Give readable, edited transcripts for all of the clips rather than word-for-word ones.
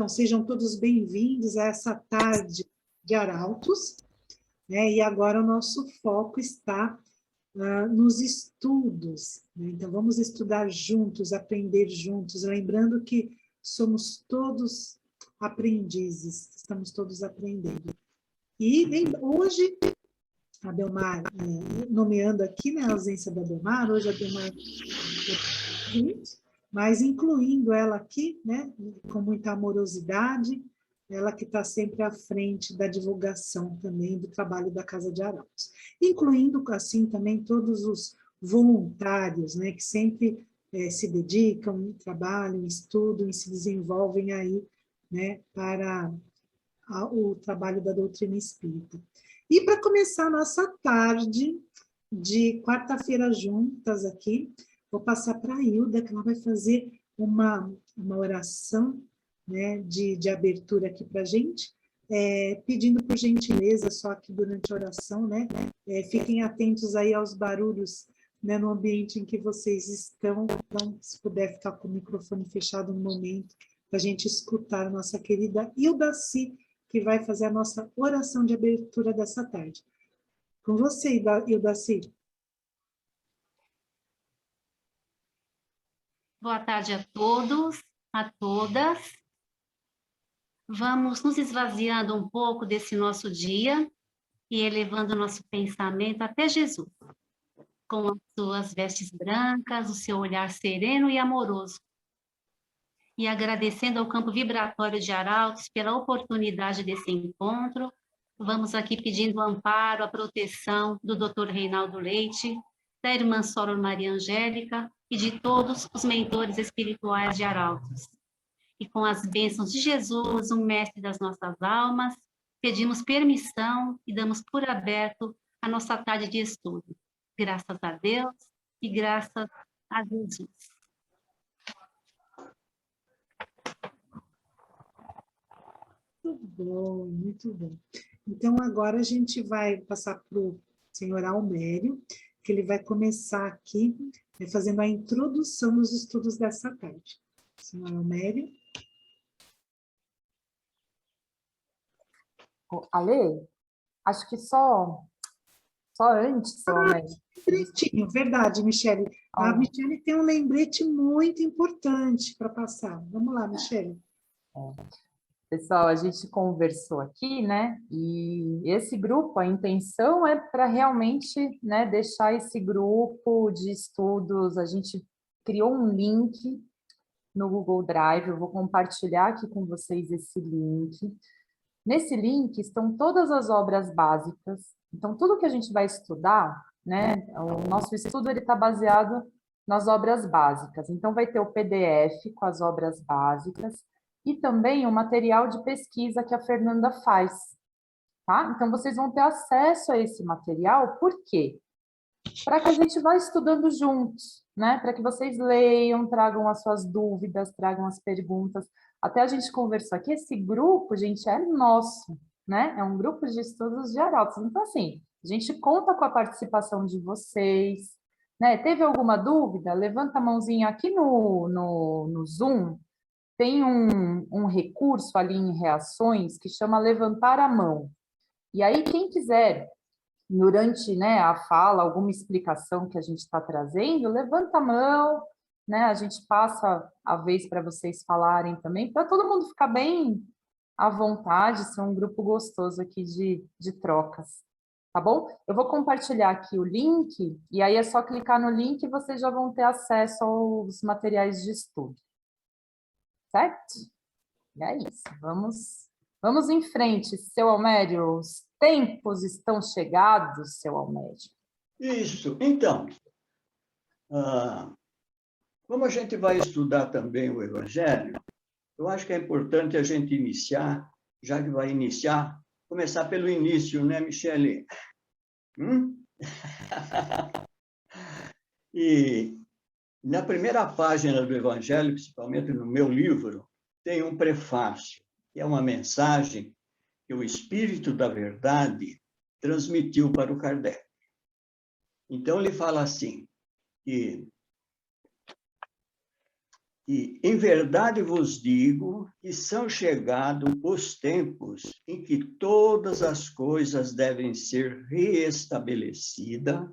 Então, sejam todos bem-vindos a essa tarde de Arautos, né? E agora o nosso foco está nos estudos, né? Então, vamos estudar juntos, aprender juntos, lembrando que somos todos aprendizes, estamos todos aprendendo. E hoje, a Belmar, nomeando aqui, né, a ausência da Belmar, hoje a Belmar mas incluindo ela aqui, né, com muita amorosidade, ela que está sempre à frente da divulgação também do trabalho da Casa de Arautos. Incluindo, assim, também todos os voluntários, né, que sempre se dedicam, trabalham, estudam e se desenvolvem aí, né, para o trabalho da doutrina espírita. E para começar a nossa tarde de quarta-feira juntas aqui, vou passar para a Hilda, que ela vai fazer uma oração, né, de abertura aqui para a gente, pedindo por gentileza, só que durante a oração, né, fiquem atentos aí aos barulhos, né, no ambiente em que vocês estão, então, se puder ficar com o microfone fechado no momento, para a gente escutar a nossa querida Hildaci, que vai fazer a nossa oração de abertura dessa tarde. Com você, Hildaci. Boa tarde a todos, a todas. Vamos nos esvaziando um pouco desse nosso dia e elevando nosso pensamento até Jesus, com as suas vestes brancas, o seu olhar sereno e amoroso. E agradecendo ao campo vibratório de Arautos pela oportunidade desse encontro, vamos aqui pedindo o amparo, a proteção do Dr. Reinaldo Leite, da irmã Soror Maria Angélica e de todos os mentores espirituais de Arautos. E com as bênçãos de Jesus, o mestre das nossas almas, pedimos permissão e damos por aberto a nossa tarde de estudo. Graças a Deus e graças a Jesus. Muito bom, muito bom. Então, agora a gente vai passar para o senhor Almério, que ele vai começar aqui fazendo a introdução dos estudos dessa tarde. Senhor Almério. Ale, acho que só antes, Almério. Lembretinho, verdade, Michele. A Michele tem um lembrete muito importante para passar. Vamos lá, Michele. Pessoal, a gente conversou aqui, né? E esse grupo, a intenção é para realmente, né, deixar esse grupo de estudos. A gente criou um link no Google Drive, eu vou compartilhar aqui com vocês esse link. Nesse link estão todas as obras básicas. Então, tudo que a gente vai estudar, né? O nosso estudo ele está baseado nas obras básicas. Então, vai ter o PDF com as obras básicas e também o material de pesquisa que a Fernanda faz, tá? Então, vocês vão ter acesso a esse material, por quê? Para que a gente vá estudando juntos, né? Para que vocês leiam, tragam as suas dúvidas, tragam as perguntas. Até a gente conversou aqui, esse grupo, gente, é nosso, né? É um grupo de estudos de Arautos. Então, assim, a gente conta com a participação de vocês, né? Teve alguma dúvida? Levanta a mãozinha aqui no Zoom. Tem um recurso ali em reações que chama levantar a mão. E aí, quem quiser, durante, né, a fala, alguma explicação que a gente está trazendo, levanta a mão, né? A gente passa a vez para vocês falarem também, para todo mundo ficar bem à vontade, ser um grupo gostoso aqui de trocas, tá bom? Eu vou compartilhar aqui o link, e aí é só clicar no link e vocês já vão ter acesso aos materiais de estudo. Certo? E é isso, vamos em frente, seu Almério. Os tempos estão chegados, seu Almério. Isso, então, como a gente vai estudar também o Evangelho, eu acho que é importante a gente iniciar, já que vai iniciar, começar pelo início, né, Michele? E na primeira página do Evangelho, principalmente no meu livro, tem um prefácio, que é uma mensagem que o Espírito da Verdade transmitiu para o Kardec. Então, ele fala assim, que E, em verdade vos digo que são chegados os tempos em que todas as coisas devem ser reestabelecidas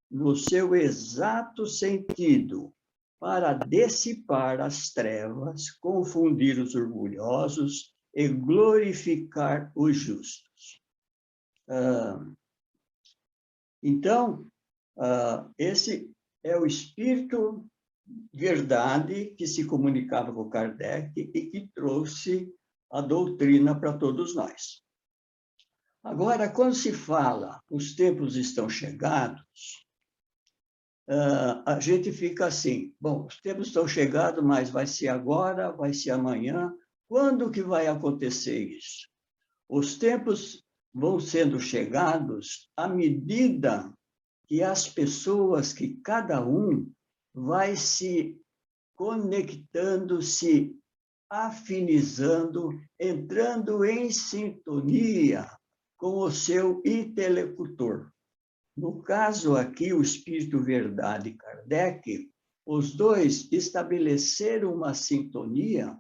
no seu exato sentido, para dissipar as trevas, confundir os orgulhosos e glorificar os justos. Então, esse é o Espírito Verdade que se comunicava com Kardec e que trouxe a doutrina para todos nós. Agora, quando se fala os tempos estão chegados, a gente fica assim, bom, os tempos estão chegados, mas vai ser agora, vai ser amanhã, quando que vai acontecer isso? Os tempos vão sendo chegados à medida que as pessoas, que cada um vai se conectando, se afinizando, entrando em sintonia com o seu interlocutor. No caso aqui, o Espírito Verdade e Kardec, os dois estabeleceram uma sintonia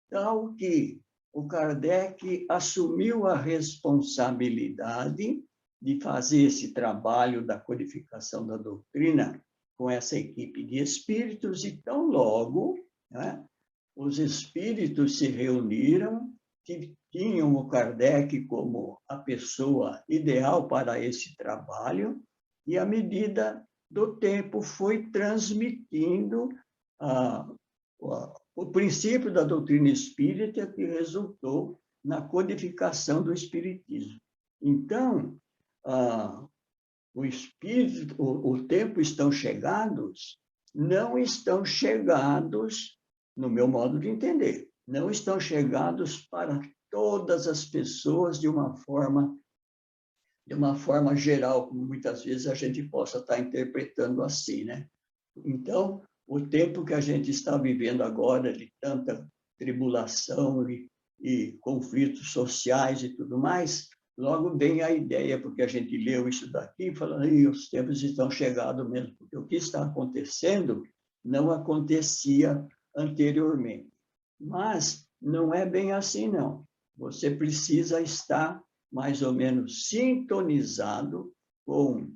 tal que o Kardec assumiu a responsabilidade de fazer esse trabalho da codificação da doutrina com essa equipe de espíritos, e tão logo, né, os espíritos se reuniram, que tinham o Kardec como a pessoa ideal para esse trabalho, e à medida do tempo foi transmitindo o princípio da doutrina espírita, que resultou na codificação do espiritismo. Então, o espírito, o tempo estão chegados, não estão chegados, no meu modo de entender, não estão chegados para todas as pessoas de uma forma geral, como muitas vezes a gente possa estar interpretando assim, né? Então, o tempo que a gente está vivendo agora, de tanta tribulação e conflitos sociais e tudo mais, logo vem a ideia, porque a gente leu isso daqui, falando, os tempos estão chegados mesmo, porque o que está acontecendo não acontecia anteriormente. Mas não é bem assim, não. Você precisa estar mais ou menos sintonizado com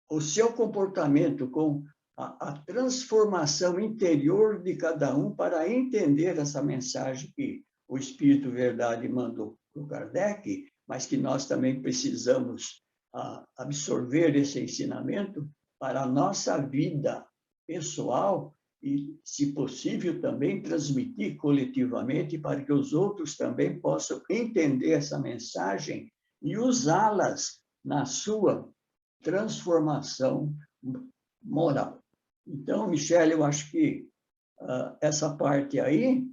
o seu comportamento, com a transformação interior de cada um para entender essa mensagem que o Espírito Verdade mandou para o Kardec, mas que nós também precisamos absorver esse ensinamento para a nossa vida pessoal e, se possível, também transmitir coletivamente para que os outros também possam entender essa mensagem e usá-las na sua transformação moral. Então, Michele, eu acho que essa parte aí,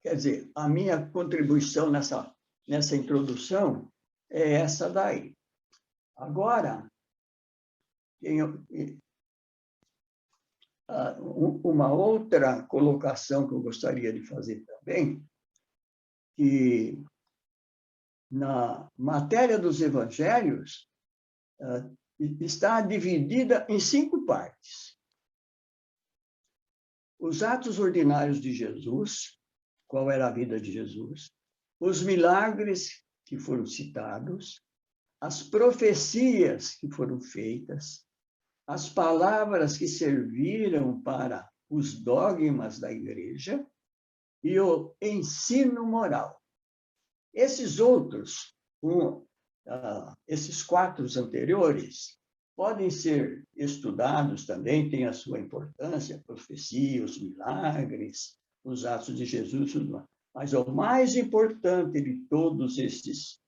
quer dizer, a minha contribuição nessa introdução é essa daí. Agora, uma outra colocação que eu gostaria de fazer também, que na matéria dos evangelhos está dividida em 5 partes. Os atos ordinários de Jesus, qual era a vida de Jesus, os milagres que foram citados, as profecias que foram feitas, as palavras que serviram para os dogmas da igreja e o ensino moral. Esses outros, esses 4 anteriores, podem ser estudados também, tem a sua importância, a profecia, os milagres, os atos de Jesus, tudo mais. Mas o mais importante de todos esses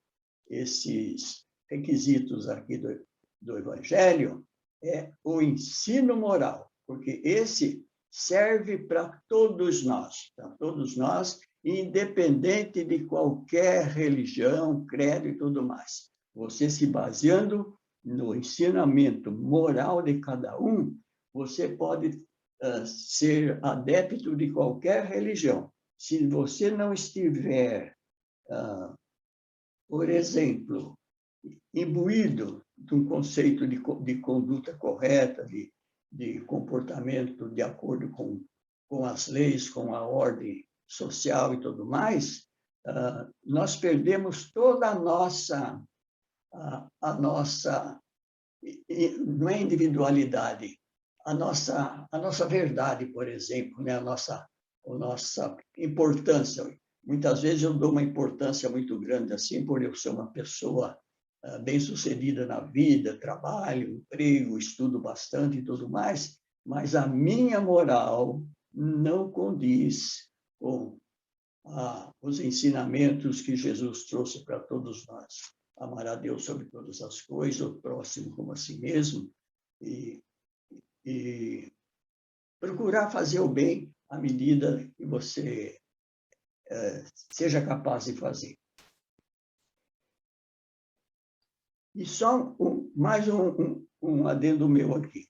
requisitos aqui do Evangelho é o ensino moral, porque esse serve para todos nós, independente de qualquer religião, credo e tudo mais. Você se baseando no ensinamento moral de cada um, você pode ser adepto de qualquer religião. Se você não estiver, por exemplo, imbuído um conceito de conduta correta, de comportamento de acordo com as leis, com a ordem social e tudo mais, nós perdemos toda a nossa não é individualidade, a nossa verdade, por exemplo, né? a nossa importância. Muitas vezes eu dou uma importância muito grande, assim, por eu ser uma pessoa bem-sucedida na vida, trabalho, emprego, estudo bastante e tudo mais, mas a minha moral não condiz com os ensinamentos que Jesus trouxe para todos nós. Amar a Deus sobre todas as coisas, o próximo como a si mesmo, e procurar fazer o bem à medida que você seja capaz de fazer. E só mais um adendo meu aqui.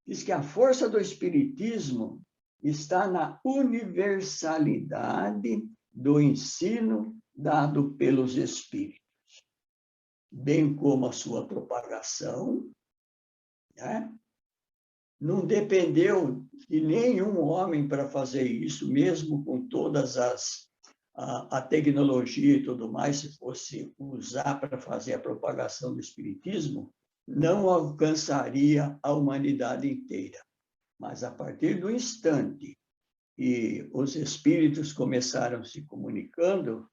Diz que a força do Espiritismo está na universalidade do ensino dado pelos Espíritos, bem como a sua propagação, né? Não dependeu de nenhum homem para fazer isso, mesmo com todas a tecnologia e tudo mais, se fosse usar para fazer a propagação do Espiritismo, não alcançaria a humanidade inteira. Mas a partir do instante que os espíritos começaram se comunicando,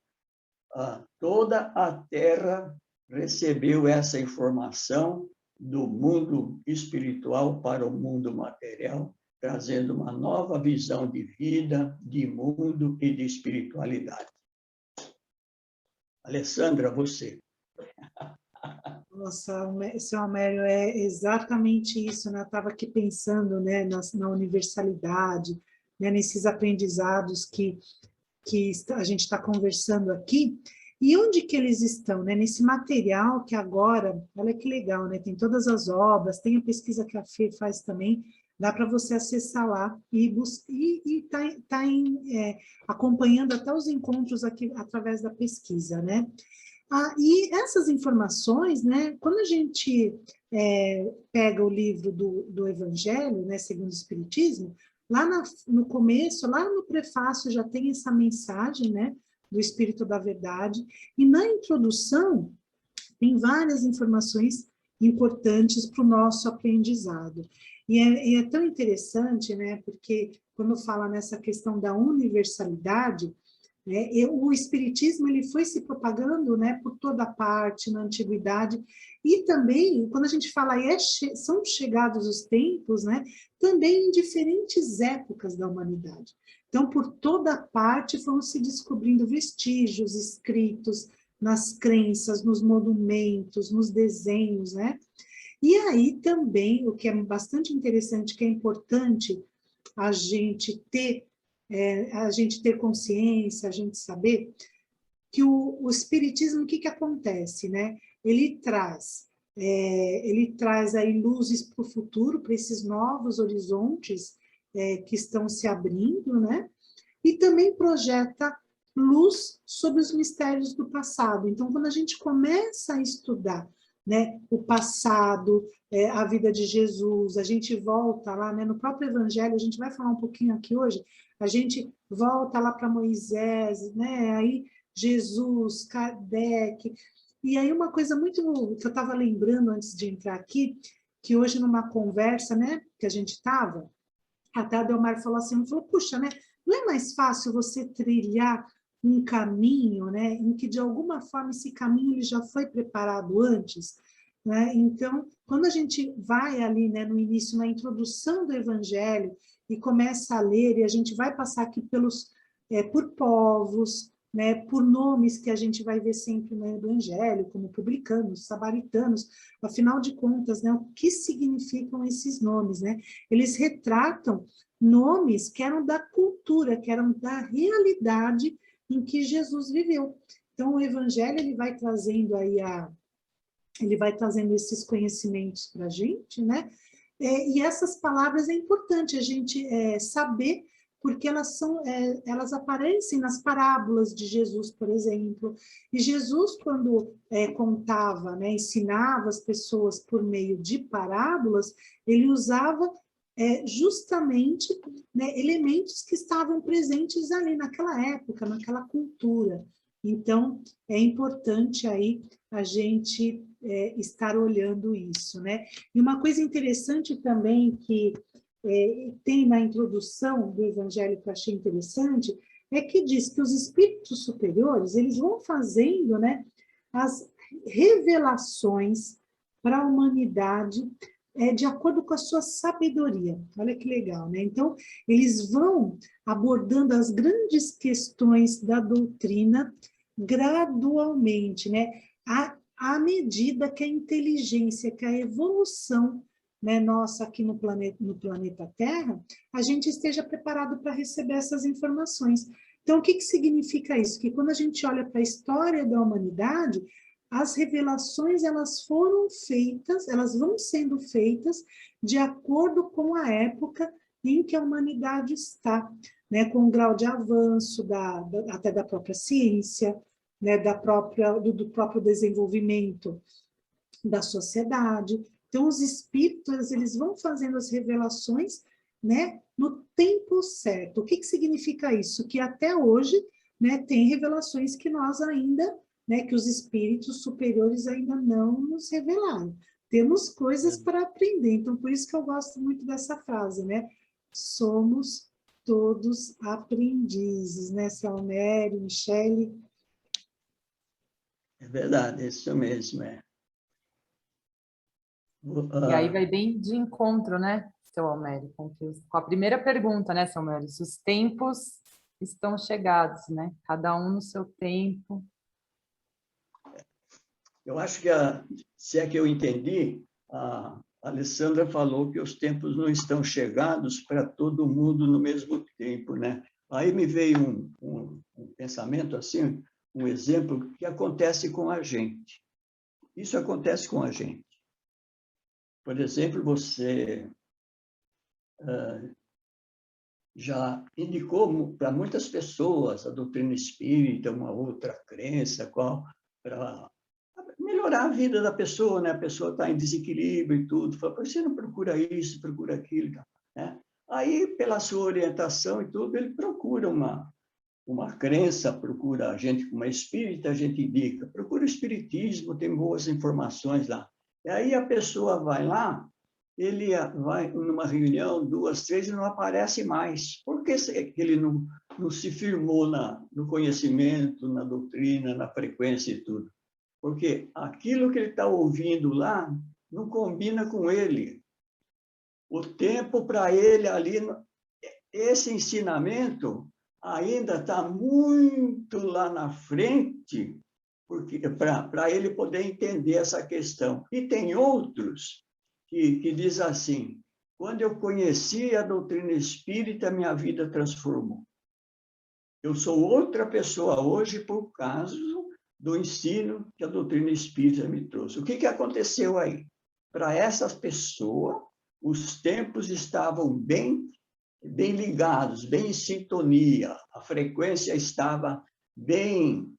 toda a Terra recebeu essa informação do mundo espiritual para o mundo material, trazendo uma nova visão de vida, de mundo e de espiritualidade. Alessandra, você. Nossa, seu Amério, é exatamente isso, né? Eu estava aqui pensando, né, na universalidade, né, nesses aprendizados que a gente está conversando aqui, e onde que eles estão, né? Nesse material que agora, olha que legal, né? Tem todas as obras, tem a pesquisa que a Fê faz também, dá para você acessar lá e tá acompanhando até os encontros aqui através da pesquisa, né? E essas informações, né, quando a gente pega o livro do Evangelho, né, segundo o Espiritismo, lá no começo, lá no prefácio já tem essa mensagem, né, do Espírito da Verdade, e na introdução tem várias informações importantes para o nosso aprendizado. E é tão interessante, né, porque quando fala nessa questão da universalidade, né, o Espiritismo ele foi se propagando, né, por toda parte na antiguidade, e também, quando a gente fala são chegados os tempos, né, também em diferentes épocas da humanidade. Então, por toda parte foram se descobrindo vestígios escritos nas crenças, nos monumentos, nos desenhos, né? E aí também, o que é bastante interessante, que é importante a gente ter consciência, a gente saber que o Espiritismo, o que acontece, né? Ele traz aí luzes para o futuro, para esses novos horizontes que estão se abrindo, né? E também projeta luz sobre os mistérios do passado. Então, quando a gente começa a estudar, né, o passado, a vida de Jesus, a gente volta lá, né, no próprio Evangelho, a gente vai falar um pouquinho aqui hoje, a gente volta lá para Moisés, né, aí Jesus, Kardec, e aí uma coisa muito que eu estava lembrando antes de entrar aqui, que hoje numa conversa, né, que a gente estava, até a Delmar falou assim, falou, puxa, né, não é mais fácil você trilhar um caminho, né, em que de alguma forma esse caminho ele já foi preparado antes, né? Então, quando a gente vai ali, né, no início, na introdução do Evangelho e começa a ler, e a gente vai passar aqui por povos, né, por nomes que a gente vai ver sempre no Evangelho, como publicanos, samaritanos, afinal de contas, né, o que significam esses nomes, né? Eles retratam nomes que eram da cultura, que eram da realidade em que Jesus viveu. Então, o Evangelho ele vai trazendo aí esses conhecimentos para a gente, né? E essas palavras é importante a gente saber porque elas aparecem nas parábolas de Jesus, por exemplo. E Jesus, quando contava, né, ensinava as pessoas por meio de parábolas, ele usava justamente, né, elementos que estavam presentes ali naquela época, naquela cultura. Então, é importante aí a gente estar olhando isso, né? E uma coisa interessante também que tem na introdução do Evangelho que eu achei interessante, é que diz que os espíritos superiores, eles vão fazendo, né, as revelações para a humanidade de acordo com a sua sabedoria. Olha que legal, né? Então, eles vão abordando as grandes questões da doutrina gradualmente, né? À medida que a inteligência, que a evolução, né, nossa aqui no planeta Terra, a gente esteja preparado para receber essas informações. Então, o que significa isso? Que quando a gente olha para a história da humanidade, as revelações, elas foram feitas, elas vão sendo feitas de acordo com a época em que a humanidade está, né, com o grau de avanço até da própria ciência, né, do próprio desenvolvimento da sociedade. Então, os espíritos, eles vão fazendo as revelações, né, no tempo certo. O que significa isso? Que até hoje, né, tem revelações que nós ainda, né, que os espíritos superiores ainda não nos revelaram. Temos coisas para aprender. Então, por isso que eu gosto muito dessa frase, né? Somos todos aprendizes, né, Salmério, Michele? É verdade, isso mesmo, E aí vai bem de encontro, né, seu Almério, com a primeira pergunta, né, seu Almério? Se os tempos estão chegados, né? Cada um no seu tempo. Eu acho que, se é que eu entendi, a Alessandra falou que os tempos não estão chegados para todo mundo no mesmo tempo, né? Aí me veio um pensamento assim, um exemplo que acontece com a gente. Isso acontece com a gente. Por exemplo, você já indicou para muitas pessoas a doutrina espírita, uma outra crença, para melhorar a vida da pessoa, né? A pessoa está em desequilíbrio e tudo. Fala, você não procura isso, procura aquilo, né? Aí, pela sua orientação e tudo, ele procura uma crença, procura a gente como espírita, a gente indica, procura o espiritismo, tem boas informações lá. E aí a pessoa vai lá, ele vai numa reunião, 2, 3, e não aparece mais. Por que ele não se firmou no conhecimento, na doutrina, na frequência e tudo? Porque aquilo que ele está ouvindo lá não combina com ele. O tempo para ele ali, esse ensinamento ainda está muito lá na frente, para ele poder entender essa questão. E tem outros que diz assim, quando eu conheci a doutrina espírita, minha vida transformou. Eu sou outra pessoa hoje por causa do ensino que a doutrina espírita me trouxe. O que aconteceu aí? Para essas pessoas, os tempos estavam bem ligados, bem em sintonia, a frequência estava bem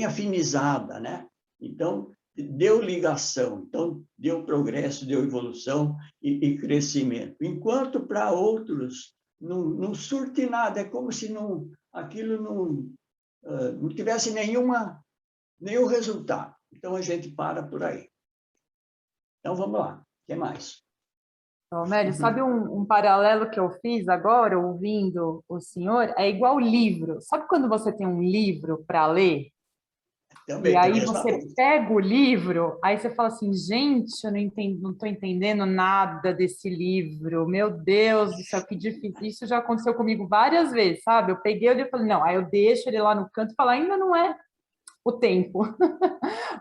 afinizada, né? Então, deu ligação, então deu progresso, deu evolução e crescimento. Enquanto para outros não surte nada, é como se aquilo não tivesse nenhum resultado. Então, a gente para por aí. Então, vamos lá. O que mais? Almério, sabe um paralelo que eu fiz agora, ouvindo o senhor? É igual livro. Sabe quando você tem um livro para ler? Também, E aí você pega o livro, aí você fala assim, gente, eu não estou entendendo nada desse livro. Meu Deus do céu, que difícil. Isso já aconteceu comigo várias vezes, sabe? Eu peguei o livro e falei, não, aí eu deixo ele lá no canto e falo, ainda não é o tempo.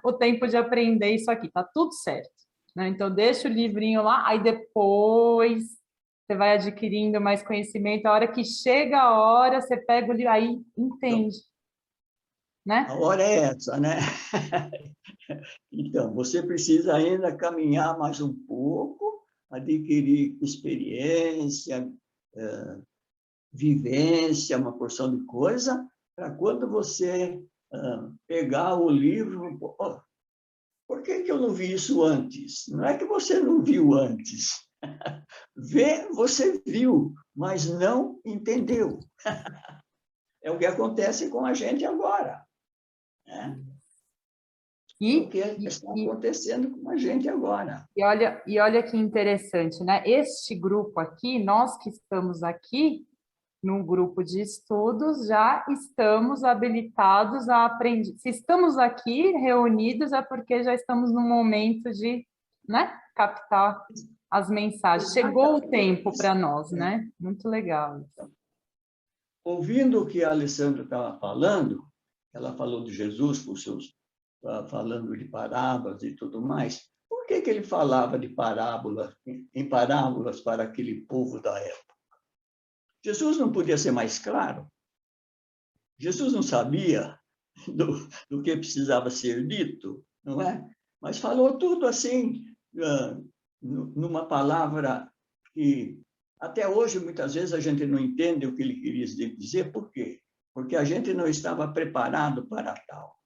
O tempo de aprender isso aqui, tá tudo certo. Né? Então, deixa o livrinho lá, aí depois você vai adquirindo mais conhecimento. A hora que chega a hora, você pega o livro, aí entende. Né? A hora é essa, né? Então, você precisa ainda caminhar mais um pouco, adquirir experiência, vivência, uma porção de coisa, para quando você pegar o livro, oh, por que eu não vi isso antes? Não é que você não viu antes. Você viu, mas não entendeu. É o que acontece com a gente agora. Né? É o que está acontecendo com a gente agora. E olha que interessante, né? Este grupo aqui, nós que estamos aqui, num grupo de estudos, já estamos habilitados a aprender. Se estamos aqui reunidos, é porque já estamos num momento de, né, captar as mensagens. Chegou o tempo para nós, né? Muito legal. Ouvindo o que a Alessandra estava falando, ela falou de Jesus, falando de parábolas e tudo mais. Por que ele falava de parábolas, em parábolas para aquele povo da época? Jesus não podia ser mais claro? Jesus não sabia do que precisava ser dito, não é? Mas falou tudo assim, numa palavra que até hoje, muitas vezes, a gente não entende o que ele queria dizer. Por quê? Porque a gente não estava preparado para tal.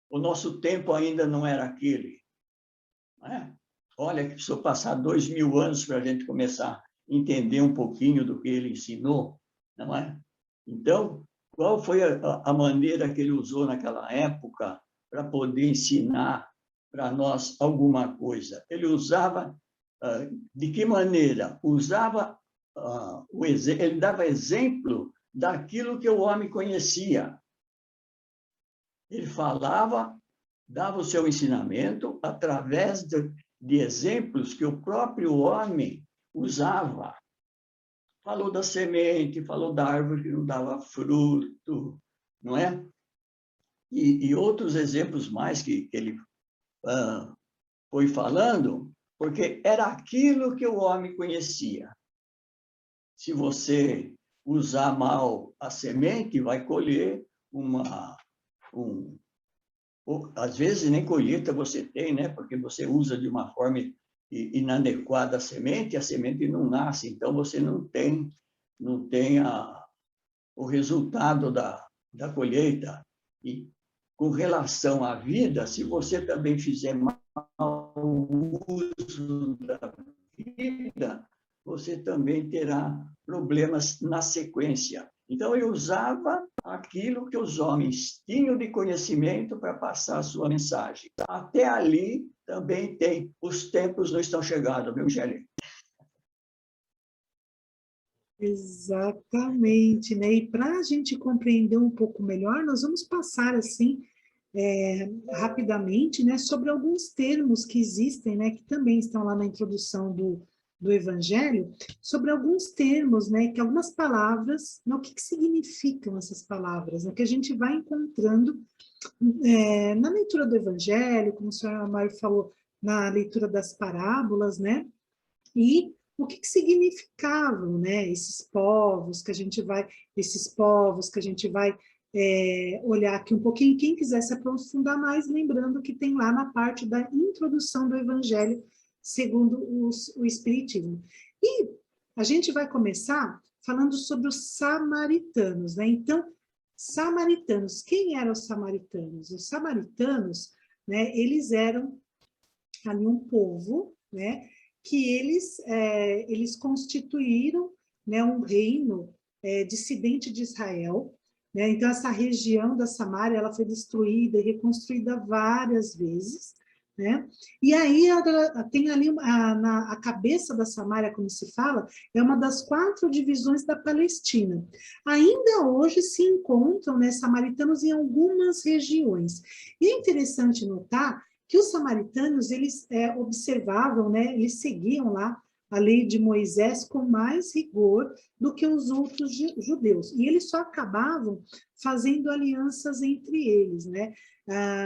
O nosso tempo ainda não era aquele. Não é? Olha, que precisou passar 2000 anos para a gente começar a entender um pouquinho do que ele ensinou, não é? Então, qual foi a maneira que ele usou naquela época para poder ensinar para nós alguma coisa? Ele usava, de que maneira? Usava, ele dava exemplo daquilo que o homem conhecia. Ele falava, dava o seu ensinamento através de exemplos que o próprio homem usava. Falou da semente, falou da árvore que não dava fruto, não é? E outros exemplos mais que ele foi falando, porque era aquilo que o homem conhecia. Se você usar mal a semente, vai colher às vezes nem colheita você tem, né? Porque você usa de uma forma inadequada a semente não nasce, então você não tem o resultado da colheita. E com relação à vida, se você também fizer mau uso da vida, você também terá problemas na sequência. Então, eu usava aquilo que os homens tinham de conhecimento para passar a sua mensagem. Até ali também tem, os tempos não estão chegando, viu, Gelli? Exatamente, né? E para a gente compreender um pouco melhor, nós vamos passar assim rapidamente, né, sobre alguns termos que existem, né, que também estão lá na introdução do Evangelho, sobre alguns termos, né, que algumas palavras, né, o que significam essas palavras, né, que a gente vai encontrando na leitura do Evangelho, como o senhor Amaro falou, na leitura das parábolas, né, e o que significavam, né, esses povos que a gente vai olhar aqui um pouquinho. Quem quiser se aprofundar mais, lembrando que tem lá na parte da introdução do Evangelho segundo o Espiritismo. E a gente vai começar falando sobre os samaritanos, né? Então, samaritanos, quem eram os samaritanos? Os samaritanos, né, eles eram ali um povo, né, que eles constituíram, né, um reino dissidente de Israel, né? Então, essa região da Samária ela foi destruída e reconstruída várias vezes, né? E aí tem ali a cabeça da Samária, como se fala, é uma das 4 divisões da Palestina. Ainda hoje se encontram, né, samaritanos em algumas regiões. E é interessante notar que os samaritanos, eles observavam, né, eles seguiam lá a lei de Moisés com mais rigor do que os outros judeus. E eles só acabavam fazendo alianças entre eles, né?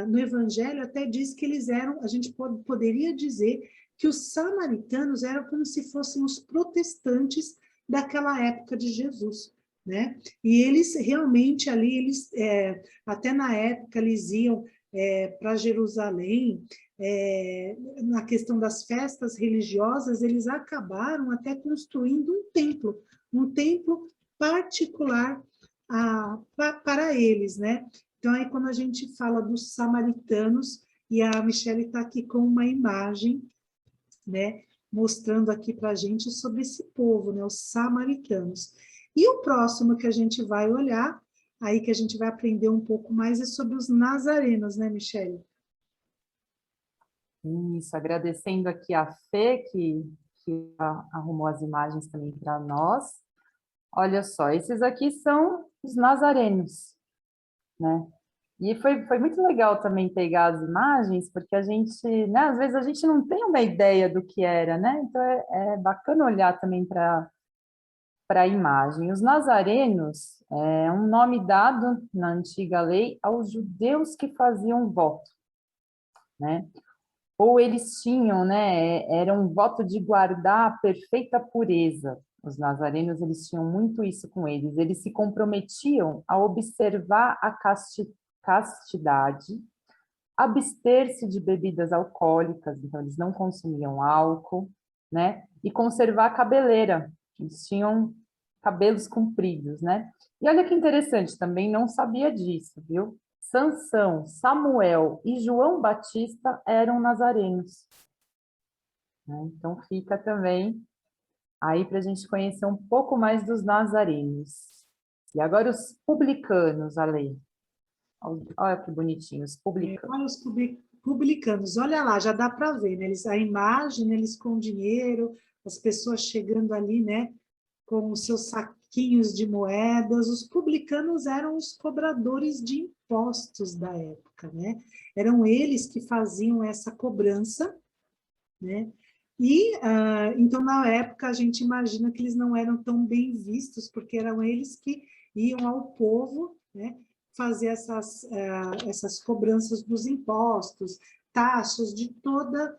No Evangelho até diz que eles eram, a gente poderia dizer que os samaritanos eram como se fossem os protestantes daquela época de Jesus, né? E eles realmente ali, até na época eles iam para Jerusalém, na questão das festas religiosas, eles acabaram até construindo um templo particular para eles, né? Então, aí quando a gente fala dos samaritanos, e a Michele está aqui com uma imagem, né, mostrando aqui para a gente sobre esse povo, né, os samaritanos. E o próximo que a gente vai olhar, aí que a gente vai aprender um pouco mais, é sobre os nazarenos, né, Michele? Isso, agradecendo aqui a Fê, que arrumou as imagens também para nós. Olha só, esses aqui são os nazarenos, né? E foi muito legal também pegar as imagens, porque a gente, né, às vezes a gente não tem uma ideia do que era, né? Então é bacana olhar também para a imagem. Os nazarenos é um nome dado na antiga lei aos judeus que faziam voto, né? Ou eles tinham, né, era um voto de guardar a perfeita pureza. Os nazarenos, eles tinham muito isso com eles. Eles se comprometiam a observar a castidade, abster-se de bebidas alcoólicas, então eles não consumiam álcool, né, e conservar a cabeleira. Eles tinham cabelos compridos, né? E olha que interessante, também não sabia disso, viu? Sansão, Samuel e João Batista eram nazarenos, né? Então fica também aí para a gente conhecer um pouco mais dos nazarenos. E agora os publicanos, Ale. Olha que bonitinhos, publicanos. Olha os publicanos, olha lá, já dá para ver, né? A imagem, né, eles com dinheiro, as pessoas chegando ali, né, com os seus saquinhos de moedas. Os publicanos eram os cobradores de impostos da época, né? Eram eles que faziam essa cobrança, né? E, então, na época, a gente imagina que eles não eram tão bem vistos, porque eram eles que iam ao povo, né, fazer essas cobranças dos impostos, taxas de toda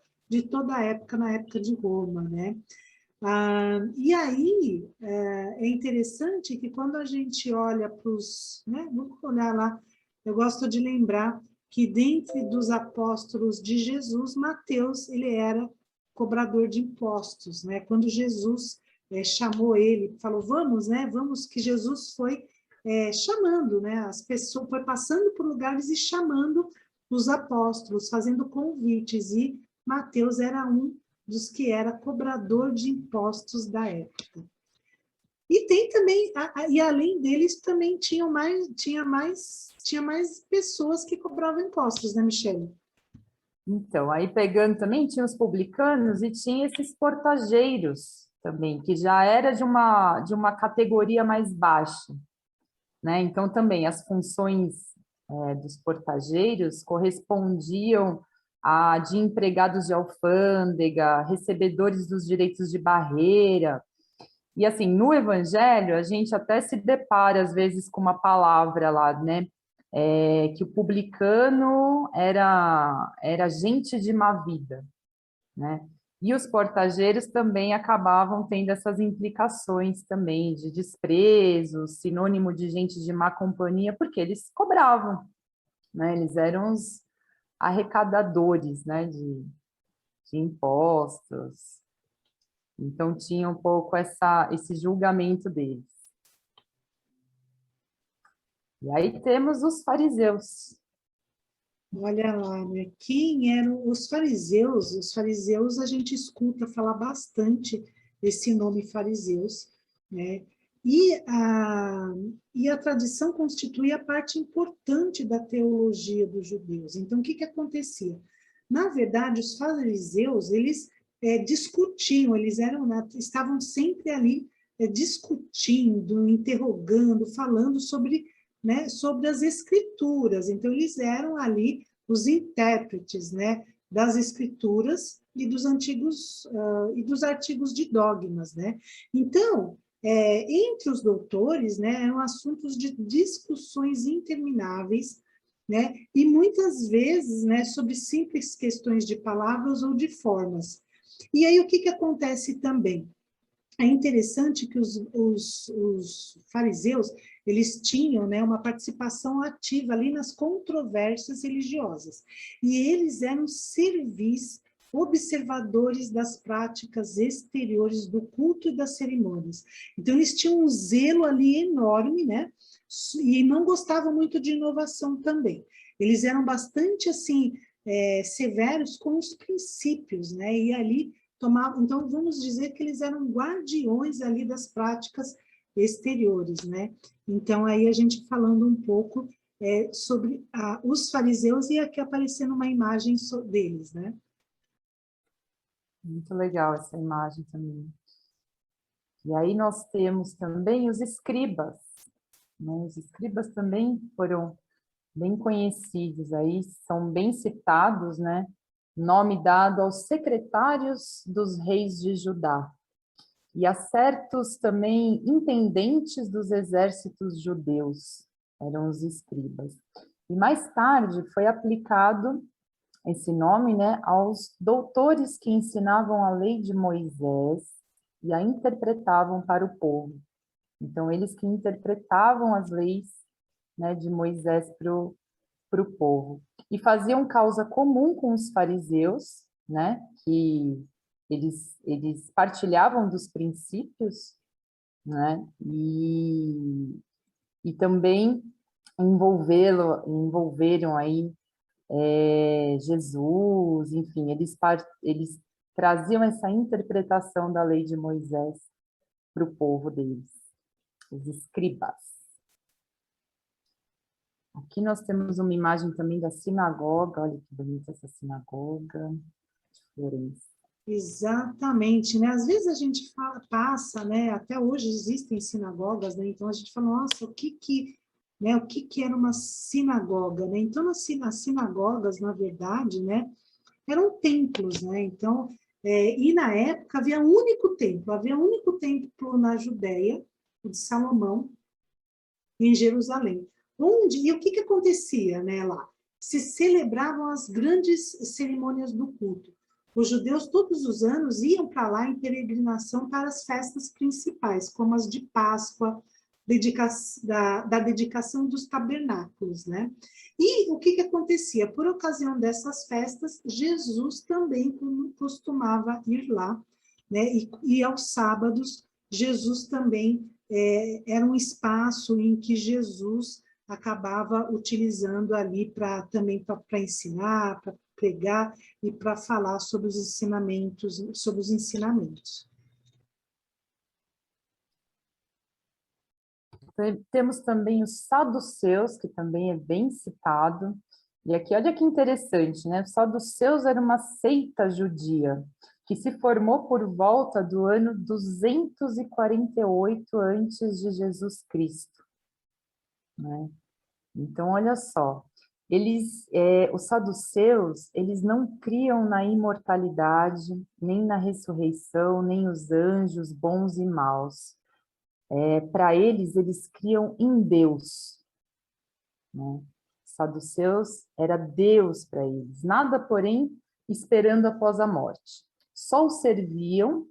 a época, na época de Roma, né? E aí, é interessante que quando a gente olha para os, né, vamos olhar lá, eu gosto de lembrar que dentre dos apóstolos de Jesus, Mateus, ele era cobrador de impostos, né? Quando Jesus chamou ele, falou, vamos, né? Vamos, que Jesus foi chamando, né? As pessoas, foi passando por lugares e chamando os apóstolos, fazendo convites, e Mateus era um dos que era cobrador de impostos da época. E tem também, e além deles, também tinha mais pessoas que cobravam impostos, né, Michele? Então, aí pegando também, tinha os publicanos e tinha esses portageiros também, que já era de uma categoria mais baixa, né? Então, também as funções dos portageiros correspondiam a de empregados de alfândega, recebedores dos direitos de barreira. E assim, no Evangelho, a gente até se depara, às vezes, com uma palavra lá, né? Que o publicano era gente de má vida, né? E os portageiros também acabavam tendo essas implicações também de desprezo, sinônimo de gente de má companhia, porque eles cobravam, né? Eles eram os arrecadadores, né, de impostos. Então, tinha um pouco esse julgamento deles. E aí temos os fariseus. Olha lá, né? Quem eram os fariseus? Os fariseus, a gente escuta falar bastante esse nome fariseus, né? E a tradição constituía parte importante da teologia dos judeus. Então, o que acontecia? Na verdade, os fariseus, eles discutiam, estavam sempre ali discutindo, interrogando, falando sobre, né, sobre as escrituras. Então, eles eram ali os intérpretes, né, das escrituras e dos antigos e dos artigos de dogmas, né? Então, entre os doutores, né, eram assuntos de discussões intermináveis, né, e muitas vezes, né, sobre simples questões de palavras ou de formas. E aí o que acontece também? É interessante que os fariseus, eles tinham, né, uma participação ativa ali nas controvérsias religiosas. E eles eram servis observadores das práticas exteriores do culto e das cerimônias. Então, eles tinham um zelo ali enorme, né? E não gostavam muito de inovação também. Eles eram bastante, assim, severos com os princípios, né? E ali tomavam... Então, vamos dizer que eles eram guardiões ali das práticas exteriores, né? Então, aí a gente falando um pouco sobre os fariseus, e aqui aparecendo uma imagem deles, né? Muito legal essa imagem também. E aí nós temos também os escribas, né? Os escribas também foram bem conhecidos aí, são bem citados, né? Nome dado aos secretários dos reis de Judá. E a certos também intendentes dos exércitos judeus, eram os escribas. E mais tarde foi aplicado esse nome, né, aos doutores que ensinavam a lei de Moisés e a interpretavam para o povo. Então, eles que interpretavam as leis, né, de Moisés para o povo. E faziam causa comum com os fariseus, né, que eles partilhavam dos princípios, né, e também envolveram aí Jesus, enfim, eles traziam essa interpretação da lei de Moisés para o povo deles, os escribas. Aqui nós temos uma imagem também da sinagoga, olha que bonita essa sinagoga de Florença. Exatamente, né? Às vezes a gente passa, né? Até hoje existem sinagogas, né? Então a gente fala, nossa, o que era uma sinagoga, né? Então as sinagogas, na verdade, né, eram templos, né? Então, e na época havia um único templo na Judéia, o de Salomão, em Jerusalém. E o que acontecia, né, lá? Se celebravam as grandes cerimônias do culto. Os judeus, todos os anos, iam para lá em peregrinação para as festas principais, como as de Páscoa, da dedicação dos tabernáculos, né? E o que acontecia? Por ocasião dessas festas, Jesus também costumava ir lá, né? E aos sábados, Jesus também era um espaço em que Jesus acabava utilizando ali também para ensinar, para pregar e para falar sobre os ensinamentos. Temos também os saduceus, que também é bem citado. E aqui, olha que interessante, né? Os saduceus era uma seita judia que se formou por volta do ano 248 antes de Jesus Cristo, né? Então, olha só, os saduceus, eles não criam na imortalidade, nem na ressurreição, nem os anjos bons e maus. Para eles criam em Deus, né? Saduceus era Deus para eles, nada, porém, esperando após a morte. Só o serviam,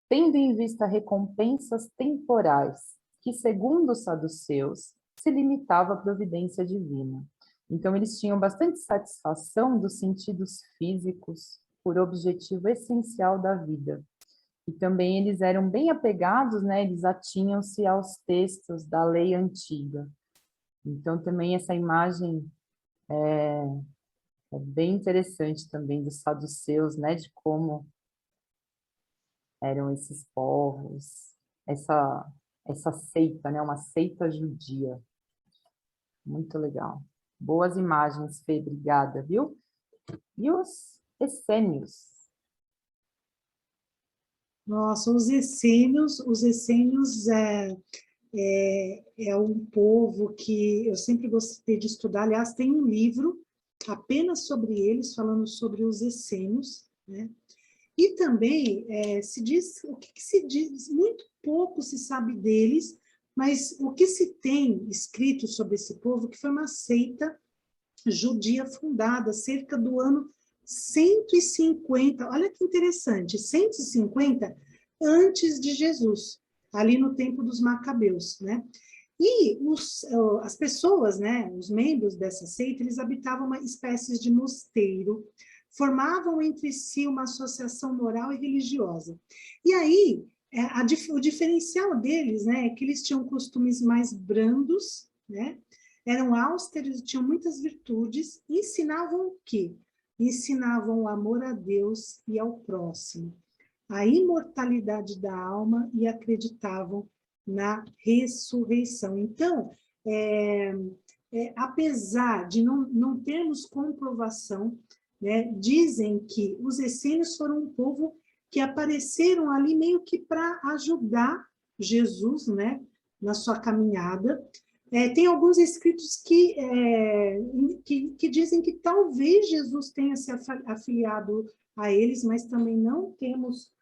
tendo em vista recompensas temporais, que, segundo os saduceus, se limitava à providência divina. Então, eles tinham bastante satisfação dos sentidos físicos por objetivo essencial da vida. E também eles eram bem apegados, né? Eles atinham-se aos textos da lei antiga. Então, também essa imagem é bem interessante também dos saduceus, né? De como eram esses povos, essa seita, né? Uma seita judia. Muito legal. Boas imagens, Fê, obrigada, viu? E os essênios? Nossa, os essênios é um povo que eu sempre gostei de estudar. Aliás, tem um livro apenas sobre eles, falando sobre os essênios, né? E também o que se diz, muito pouco se sabe deles, mas o que se tem escrito sobre esse povo, que foi uma seita judia fundada cerca do ano 150, olha que interessante, 150 antes de Jesus, ali no tempo dos Macabeus, né? E as pessoas, né, os membros dessa seita, eles habitavam uma espécie de mosteiro formavam entre si uma associação moral e religiosa. E aí, o diferencial deles, né, é que eles tinham costumes mais brandos, né, eram austeros, tinham muitas virtudes, ensinavam o quê? Ensinavam o amor a Deus e ao próximo, a imortalidade da alma e acreditavam na ressurreição. Então, apesar de não termos comprovação, né, dizem que os essênios foram um povo que apareceram ali meio que para ajudar Jesus, né, na sua caminhada. Tem alguns escritos que dizem que talvez Jesus tenha se afiliado a eles, mas também não temos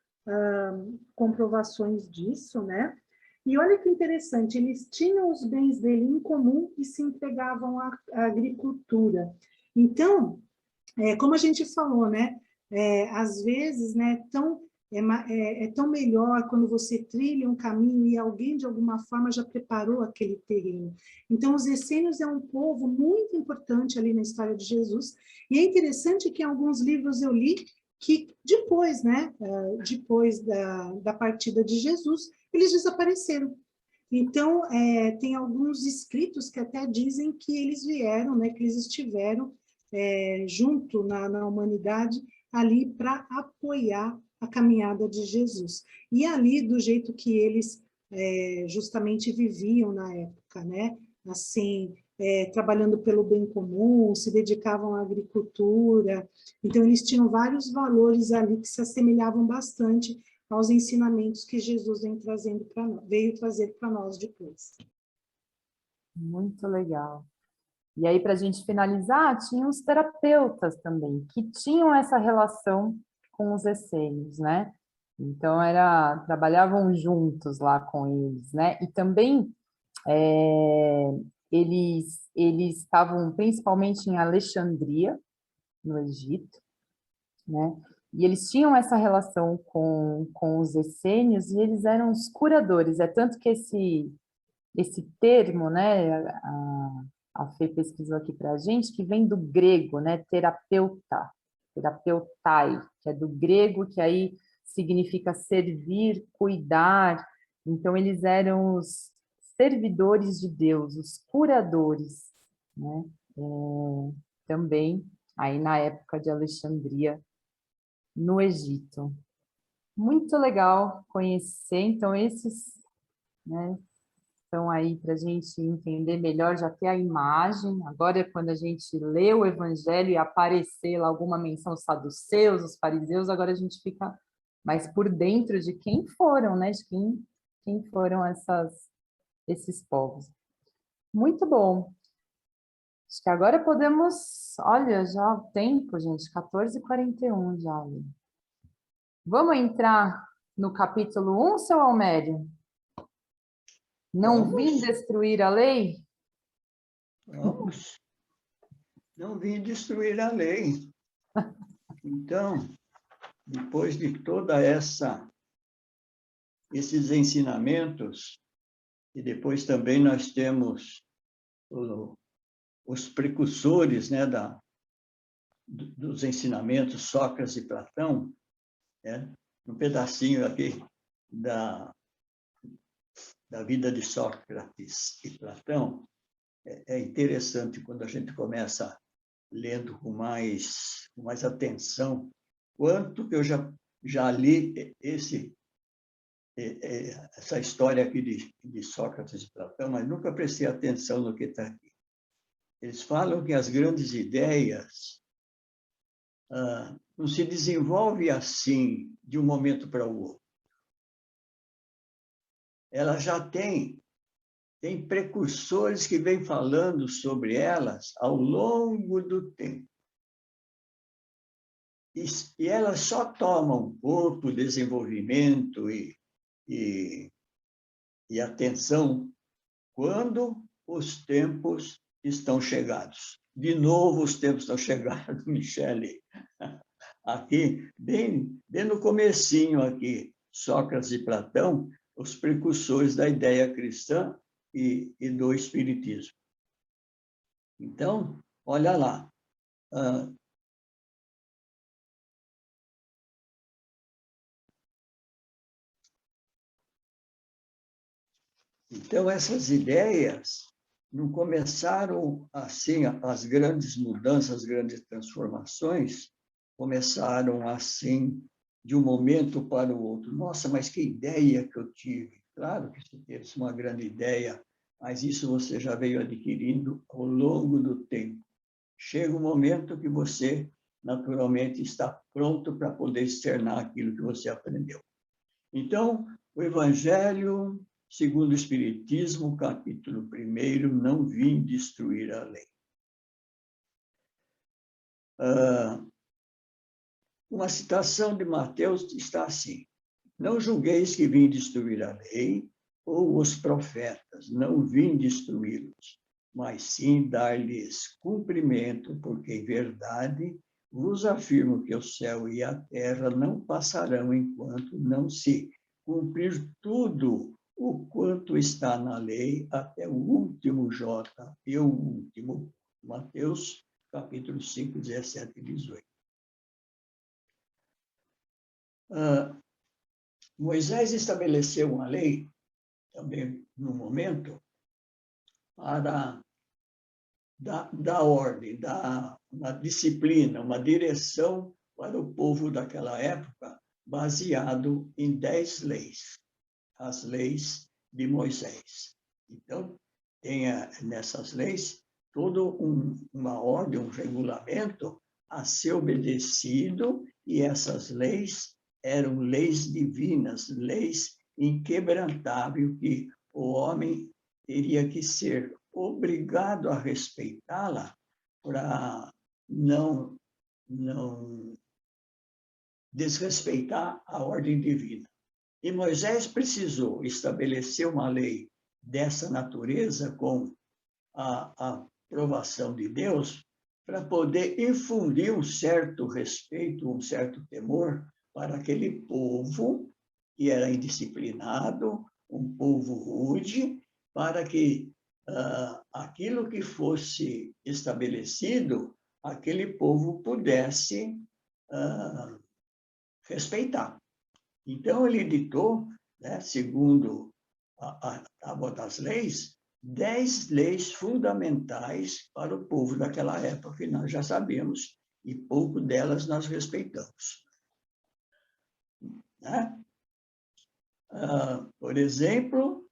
comprovações disso, né? E olha que interessante, eles tinham os bens dele em comum e se entregavam à agricultura. Então, como a gente falou, né? Às vezes, né, tão melhor quando você trilha um caminho e alguém, de alguma forma, já preparou aquele terreno. Então, os essênios é um povo muito importante ali na história de Jesus, e é interessante que em alguns livros eu li que depois, né, depois da partida de Jesus, eles desapareceram. Então, tem alguns escritos que até dizem que eles vieram, né, que eles estiveram junto na humanidade ali para apoiar a caminhada de Jesus. E ali, do jeito que eles justamente viviam na época, né? Assim, trabalhando pelo bem comum, se dedicavam à agricultura. Então, eles tinham vários valores ali que se assemelhavam bastante aos ensinamentos que Jesus veio trazer para nós depois. Muito legal. E aí, para a gente finalizar, tinha os terapeutas também, que tinham essa relação com os essênios, né? Então, trabalhavam juntos lá com eles, né? E também eles estavam principalmente em Alexandria, no Egito, né? E eles tinham essa relação com os essênios e eles eram os curadores. É tanto que esse termo, né, a Fê pesquisou aqui para a gente, que vem do grego, né, terapeutai, que é do grego, que aí significa servir, cuidar. Então, eles eram os servidores de Deus, os curadores, né, também aí na época de Alexandria, no Egito. Muito legal conhecer, então, esses, né, estão aí para a gente entender melhor, já ter a imagem. Agora, quando a gente lê o Evangelho e aparecer lá alguma menção aos saduceus, os fariseus, agora a gente fica mais por dentro de quem foram, né? De quem foram esses povos. Muito bom. Acho que agora podemos... Olha, já o tempo, gente, 14h41 já. Vamos entrar no capítulo 1, seu Almério? Não vim destruir a lei? Vamos. Não vim destruir a lei. Então, depois de toda esses ensinamentos, e depois também nós temos os precursores, né, dos ensinamentos Sócrates e Platão, né, um pedacinho aqui da vida de Sócrates e Platão. É interessante quando a gente começa lendo com mais atenção, quanto que eu já li essa história aqui de Sócrates e Platão, mas nunca prestei atenção no que está aqui. Eles falam que as grandes ideias não se desenvolvem assim, de um momento para o outro. Ela já tem precursores que vêm falando sobre elas ao longo do tempo. E elas só tomam corpo, desenvolvimento e atenção quando os tempos estão chegados. De novo, os tempos estão chegados, Michele. Aqui, bem no comecinho aqui, Sócrates e Platão, os precursores da ideia cristã e do espiritismo. Então, olha lá, Então, essas ideias não começaram assim, as grandes mudanças, as grandes transformações, começaram assim, de um momento para o outro. Nossa, mas que ideia que eu tive! Claro que você teve uma grande ideia, mas isso você já veio adquirindo ao longo do tempo. Chega um momento que você, naturalmente, está pronto para poder externar aquilo que você aprendeu. Então, o Evangelho, segundo o Espiritismo, capítulo 1, não vim destruir a lei. Uma citação de Mateus está assim: não julgueis que vim destruir a lei ou os profetas, não vim destruí-los, mas sim dar-lhes cumprimento, porque em verdade vos afirmo que o céu e a terra não passarão enquanto não se cumprir tudo o quanto está na lei, até o último jota e o último. Mateus, capítulo 5, 17 e 18. Moisés estabeleceu uma lei, também no momento, para dar ordem, dar uma disciplina, uma direção para o povo daquela época, baseado em 10 leis, as leis de Moisés. Então, tem nessas leis toda uma ordem, um regulamento a ser obedecido, e essas leis eram leis divinas, leis inquebrantáveis, que o homem teria que ser obrigado a respeitá-la para não desrespeitar a ordem divina. E Moisés precisou estabelecer uma lei dessa natureza, com a aprovação de Deus, para poder infundir um certo respeito, um certo temor para aquele povo que era indisciplinado, um povo rude, para que aquilo que fosse estabelecido, aquele povo pudesse respeitar. Então, ele editou, né, segundo a Tábua das Leis, 10 leis fundamentais para o povo daquela época, que nós já sabemos, e pouco delas nós respeitamos. Né? Por exemplo,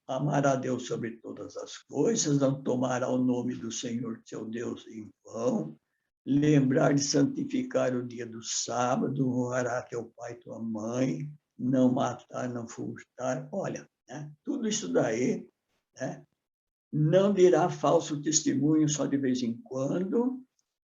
amar a Deus sobre todas as coisas, não tomará o nome do Senhor seu Deus em vão, lembrar de santificar o dia do sábado, honrará teu pai e tua mãe, não matar, não furtar. Olha, né? Tudo isso daí, né? Não dirá falso testemunho só de vez em quando,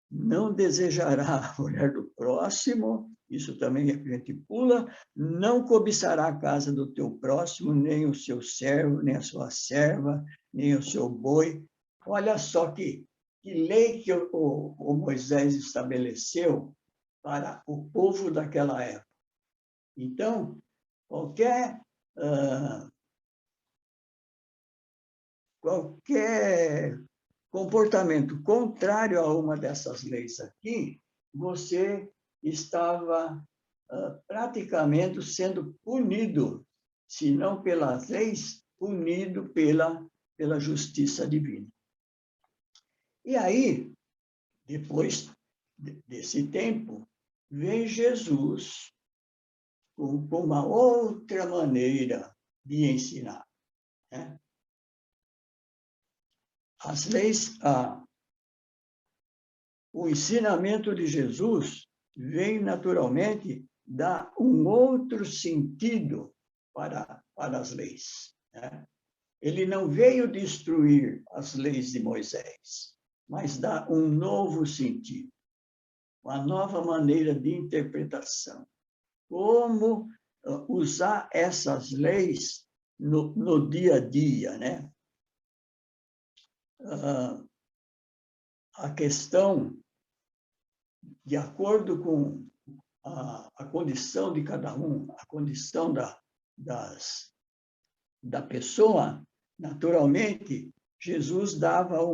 não desejará a mulher do próximo, isso também a gente pula, não cobiçará a casa do teu próximo, nem o seu servo, nem a sua serva, nem o seu boi. Olha só que lei que o Moisés estabeleceu para o povo daquela época. Então, qualquer comportamento contrário a uma dessas leis aqui, você estava praticamente sendo punido, se não pelas leis, punido pela justiça divina. E aí, depois desse tempo, vem Jesus com uma outra maneira de ensinar. Né? As leis, o ensinamento de Jesus vem naturalmente dar um outro sentido para as leis. Né? Ele não veio destruir as leis de Moisés, mas dar um novo sentido, uma nova maneira de interpretação. Como usar essas leis no dia a dia, né? A questão, de acordo com a condição de cada um, a condição da pessoa, naturalmente, Jesus dava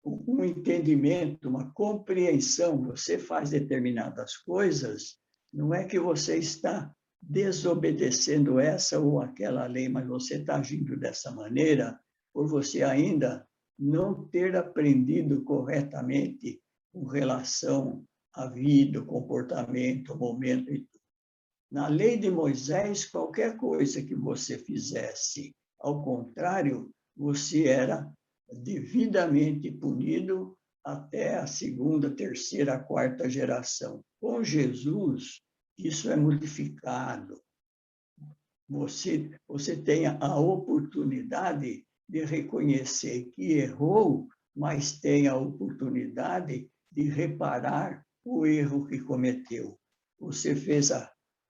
um entendimento, uma compreensão. Você faz determinadas coisas, não é que você está desobedecendo essa ou aquela lei, mas você está agindo dessa maneira por você ainda não ter aprendido corretamente com relação à vida, o comportamento, o momento. Na lei de Moisés, qualquer coisa que você fizesse ao contrário, você era devidamente punido até a segunda, terceira, quarta geração. Com Jesus, isso é modificado. Você tem a oportunidade de reconhecer que errou, mas tem a oportunidade de reparar o erro que cometeu. Você fez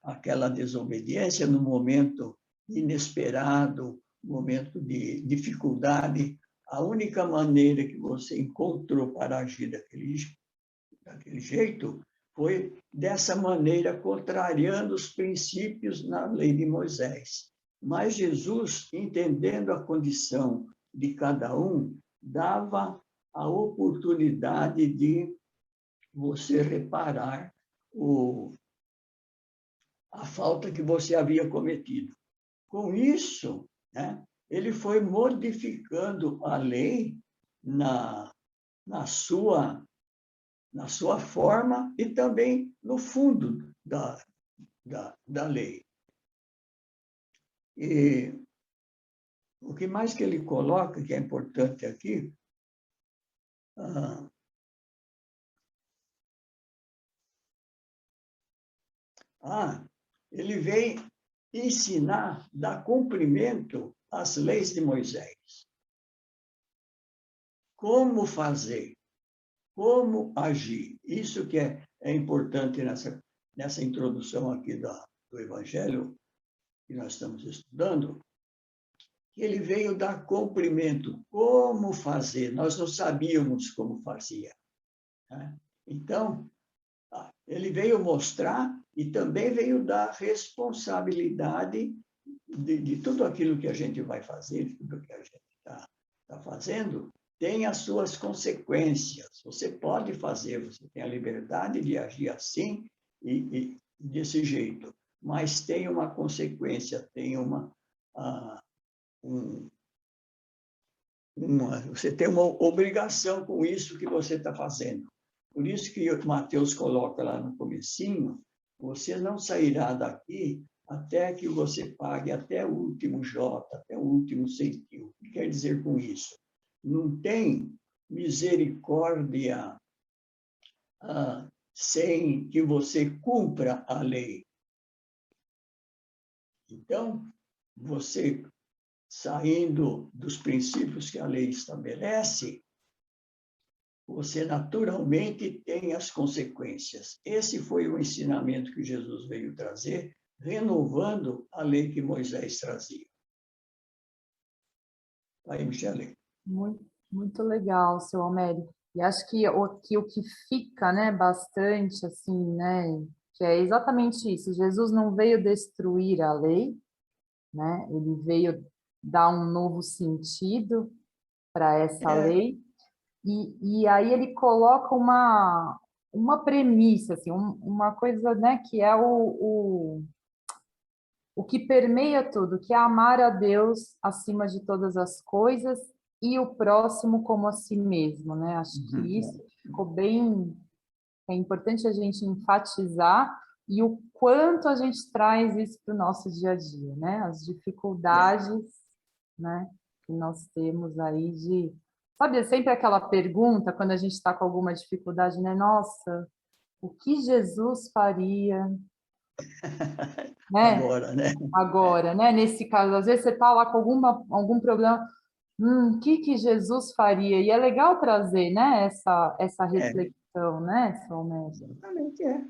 aquela desobediência no momento inesperado, momento de dificuldade. A única maneira que você encontrou para agir daquele jeito foi dessa maneira, contrariando os princípios na lei de Moisés. Mas Jesus, entendendo a condição de cada um, dava a oportunidade de você reparar a falta que você havia cometido. Com isso, né, ele foi modificando a lei na sua forma e também no fundo da lei. E o que mais que ele coloca, que é importante aqui, ele vem ensinar, dar cumprimento às leis de Moisés. Como fazer, como agir. Isso que é importante nessa introdução aqui do Evangelho que nós estamos estudando, que ele veio dar cumprimento, como fazer. Nós não sabíamos como fazia, né? Então, ele veio mostrar e também veio dar responsabilidade de tudo aquilo que a gente vai fazer, de tudo que a gente está fazendo, tem as suas consequências. Você pode fazer, você tem a liberdade de agir assim e desse jeito, mas tem uma consequência, tem você tem uma obrigação com isso que você está fazendo. Por isso que o Mateus coloca lá no comecinho, você não sairá daqui até que você pague até o último jota, até o último centavo. O que quer dizer com isso? Não tem misericórdia sem que você cumpra a lei. Então, você saindo dos princípios que a lei estabelece, você naturalmente tem as consequências. Esse foi o ensinamento que Jesus veio trazer, renovando a lei que Moisés trazia. Aí, Michele. Muito, muito legal, seu Almério. E acho que o que fica, né, bastante, assim, né, que é exatamente isso. Jesus não veio destruir a lei, né? Ele veio dar um novo sentido para essa lei. E aí ele coloca uma premissa, assim, uma coisa, né, que é o que permeia tudo, que é amar a Deus acima de todas as coisas e o próximo como a si mesmo, né? Acho que isso ficou bem... É importante a gente enfatizar e o quanto a gente traz isso para o nosso dia a dia, né? As dificuldades, né, que nós temos aí de... Sabe, sempre aquela pergunta, quando a gente está com alguma dificuldade, né? Nossa, o que Jesus faria? Né? Agora, né? Agora, né? Nesse caso, às vezes você está lá com algum problema, o que Jesus faria? E é legal trazer, né, essa reflexão, né, seu mestre? Exatamente, é.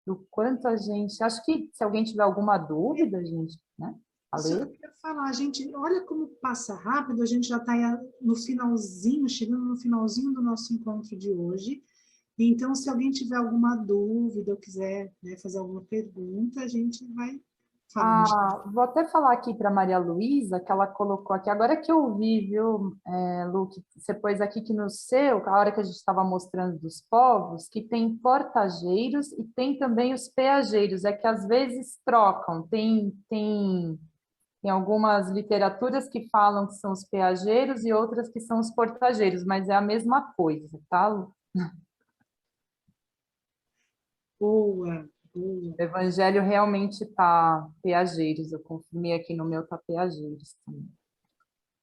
Do quanto a gente... Acho que se alguém tiver alguma dúvida, gente, né? Isso eu queria falar, gente, olha como passa rápido, a gente já está no finalzinho, chegando no finalzinho do nosso encontro de hoje. Então, se alguém tiver alguma dúvida ou quiser, né, fazer alguma pergunta, a gente vai Vou até falar aqui para Maria Luísa, que ela colocou aqui, agora que eu vi, viu, Lu, que você pôs aqui que no seu, a hora que a gente estava mostrando dos povos, que tem portageiros e tem também os peageiros, é que às vezes trocam, tem algumas literaturas que falam que são os peageiros e outras que são os portageiros, mas é a mesma coisa, tá, Lu? Boa, boa. O evangelho realmente está peageiros, eu confirmei aqui no meu, está peageiros também.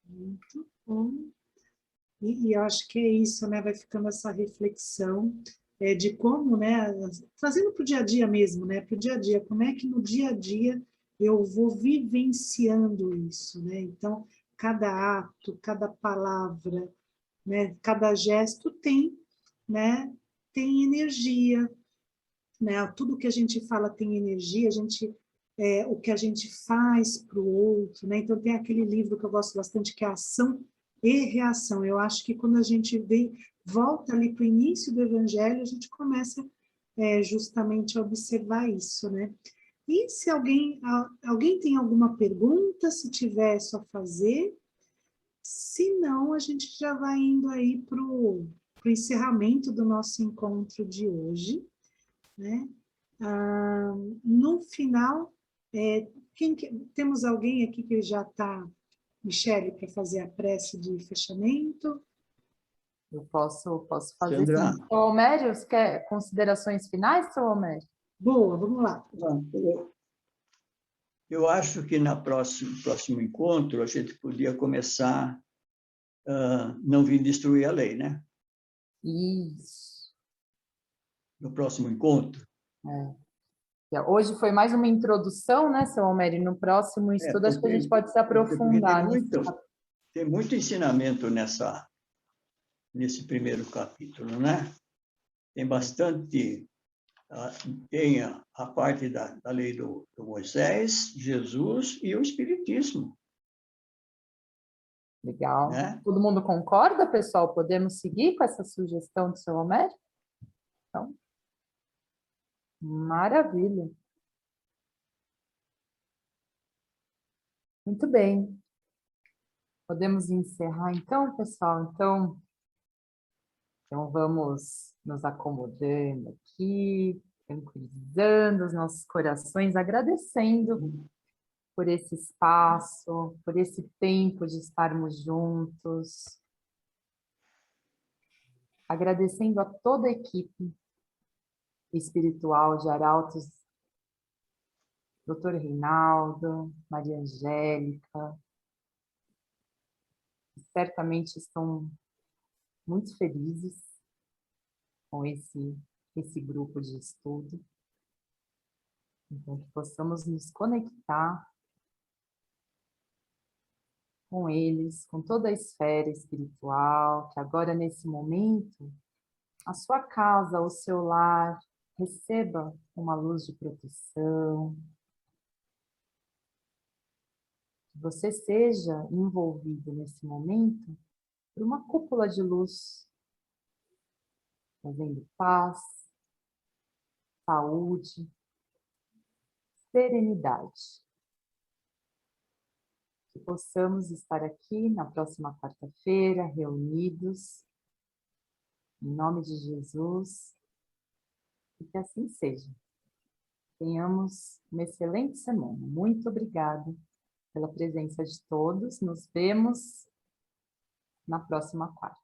Muito bom. E eu acho que é isso, né? Vai ficando essa reflexão de como, né? Trazendo para o dia a dia mesmo, né? Para o dia a dia, como é que no dia a dia eu vou vivenciando isso, né? Então, cada ato, cada palavra, né? Cada gesto tem, né? Tem energia, né? Tudo que a gente fala tem energia, o que a gente faz para o outro, né? Então tem aquele livro que eu gosto bastante que é Ação e Reação. Eu acho que quando a gente volta ali para o início do Evangelho, a gente começa justamente a observar isso, né? E se alguém tem alguma pergunta, se tiver, é só fazer. Se não, a gente já vai indo aí para o encerramento do nosso encontro de hoje, né? No final, temos alguém aqui que já está, Michele, para fazer a prece de fechamento? Eu posso fazer Sandra. sim. Seu Homério, você quer considerações finais, seu Homério? Boa, vamos lá. Eu acho que no próximo encontro a gente podia começar não vir destruir a lei, né? Isso. No próximo encontro. Hoje foi mais uma introdução, né, seu Homério? No próximo estudo, acho que a gente pode se aprofundar. Tem muito ensinamento nesse primeiro capítulo, né? Tem bastante... Tem a parte da lei do Moisés, Jesus e o Espiritismo. Legal. Né? Todo mundo concorda, pessoal? Podemos seguir com essa sugestão do seu Homério? Então, maravilha. Muito bem. Podemos encerrar então, pessoal? Então vamos nos acomodando aqui, tranquilizando os nossos corações, agradecendo por esse espaço, por esse tempo de estarmos juntos, agradecendo a toda a equipe espiritual de Arautos, Dr. Reinaldo, Maria Angélica, que certamente estão muito felizes com esse grupo de estudo. Então, que possamos nos conectar com eles, com toda a esfera espiritual, que agora, nesse momento, a sua casa, o seu lar, receba uma luz de proteção, que você seja envolvido nesse momento por uma cúpula de luz, trazendo paz, saúde, serenidade. Que possamos estar aqui na próxima quarta-feira, reunidos, em nome de Jesus, e que assim seja. Tenhamos uma excelente semana. Muito obrigada pela presença de todos. Nos vemos na próxima quarta.